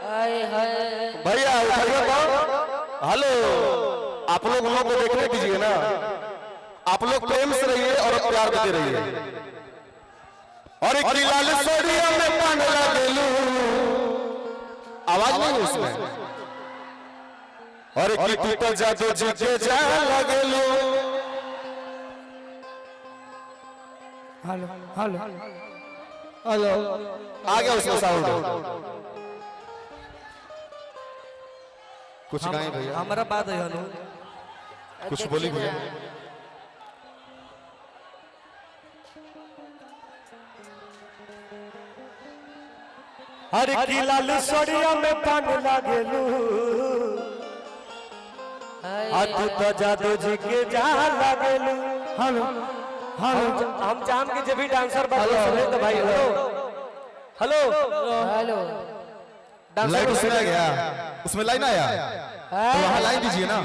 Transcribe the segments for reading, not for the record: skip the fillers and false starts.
भैया उठाइए तो। हेलो, आप लोग को देखने दीजिए ना, आप लोग प्रेम से रहिए और प्यार देते रहिए। और एक लाल सोडिया में पान लगेलू, आवाज नहीं उसमें। और एक तू तो जादू जी के जा लगेलू। हेलो हेलो हेलो, आ गया उसमें साउंड। कुछ गाएं भैया, हमारा बात है हेलो, कुछ बोली भैया। हर की लाल सोडिया में पान लागेलू, तू तो जादू जी के जा लागेलू। हेलो हेलो, हम जाम के जब भी डांसर बदलो तो भाई हेलो हेलो हेलो लाइन उसमें आ गया, उसमें लाइन आया तो वहां लाइन दीजिए ना।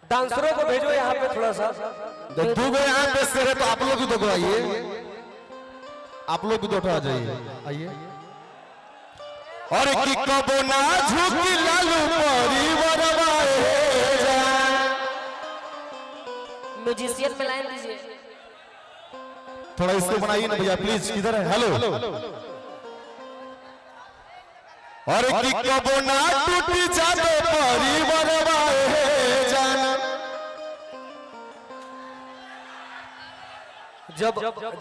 डांसरों को भेजो यहाँ पे थोड़ा सा। दो गो यहाँ पे से रहे तो आप लोग भी दो आइए, आप लोग भी दो आ जाइए, आइए। और की कबो ना झुकी लालू परिवारवाए जा। म्यूजिशियन में लाइन दीजिए। थोड़ा इसको बनाइए ना भैया प्लीज, इधर है। हेलो, और की कबो ना टूटी जादो परिवारवाए जाना। जब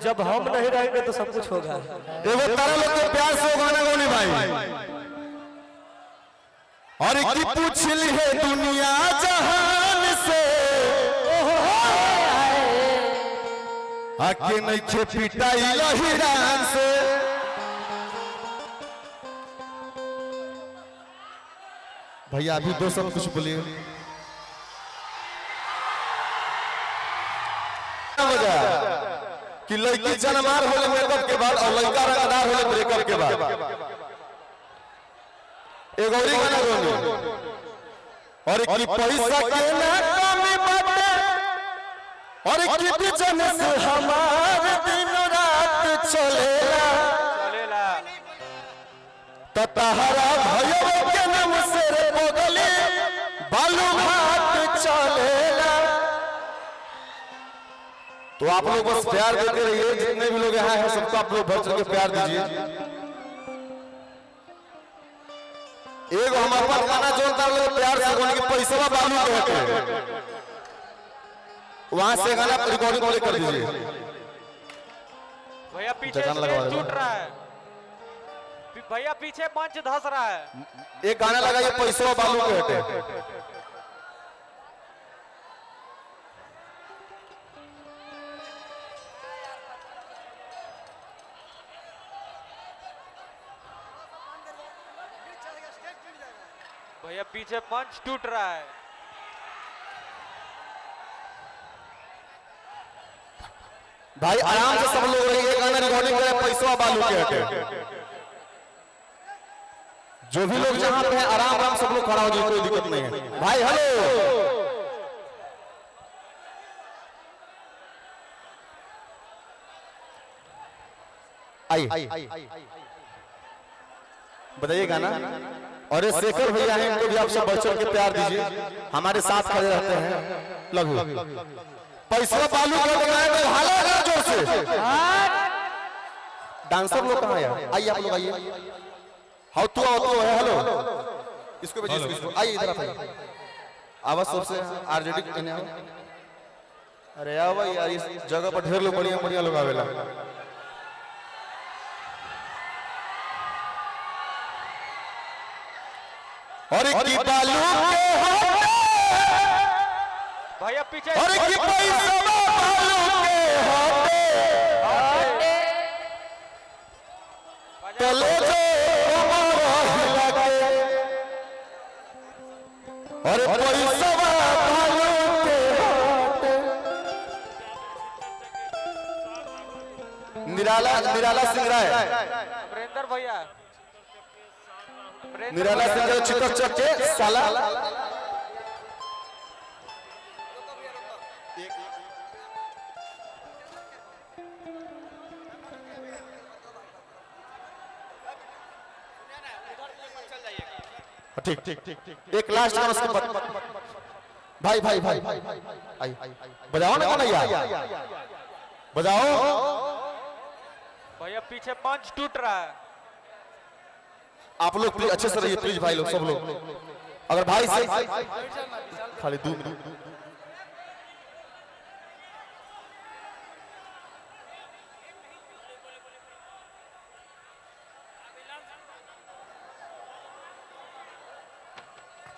जब हम नहीं रहेंगे तो सब कुछ होगा। देखो तारा लोग के प्यार से गाना गाने भाई। और की पूछ ली है दुनिया जहान से, आके नहीं खे पिटाई लहिरान से। भैया अभी दो सब कुछ बोलिए। कि लड़की जनमार होले मेकअप के बाद और लड़का रंगदार होले ब्रेकअप के बाद। एक और गाना गाऊंगी। और एक पैसा के ना कमी बाटे, और एक बिजनेस हमार दिन रात चलेला। तहरा भयो के नाम से रे बगली बालू घाट चलेला। तो आप लोग बस प्यार देते रहिए, जितने भी लोग यहाँ हैं सबको आप लोग भर चढ़ के प्यार दीजिए। एक हम अपन गाना जोड़ता लोग प्यार से बोले कि पैसा बालू कहते हैं, वहां से गाना रिकॉर्डिंग वाले कर दीजिए। भैया पीछे स्टेज टूट रहा है, भैया पीछे मंच धस रहा है। एक गाना लगाइए पैसा बालू कहते हैं। भैया पीछे मंच टूट रहा है। भाई आराम से सब लोग रहिए, गाना रिकॉर्डिंग करें पैसा बालू कहते। जो भी लोग जहां पे हैं आराम आराम सब लोग खड़ा हो जाए, कोई दिक्कत नहीं है भाई। हेलो, आइए बताइए गाना। और ये शेखर भैया हैं, इनको भी आप सब बढ़ चढ़ के प्यार दीजिए, हमारे साथ खड़े रहते हैं। लघु पैसा बालू का हाल जोर से। डांसर लोग कहाँ है? आइए आप लोग आइए। हाउ तू है। हेलो, इसको भेजिए, इसको आइए इधर आइए। आवाज सबसे आरजेडी इन्हें। अरे यार भाई यार, इस जगह पर ढेर लोग बढ़िया बढ़िया लोग आवेला। और एक बालू के भैया पीछे, और एक पैसा बालू के होते चलो जो हमारा हिला के। और पैसा बालू के होते। निराला निराला सिंह राय, अमरेंद्र भैया, निराला सिंह चिकन चक्के साला। ठीक एक लास्ट गाना उसके बाद भाई भाई भाई आई बजाओ ना गाना यार बजाओ भैया पीछे मंच टूट रहा है। आप लोग प्लीज अच्छे से रहिए प्लीज भाई लोग सब लोग अगर भाई से खाली 2 मिनट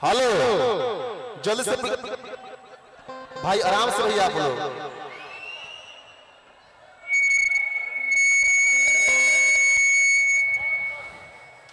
हेलो जल्दी से भाई आराम से रहिए आप लोग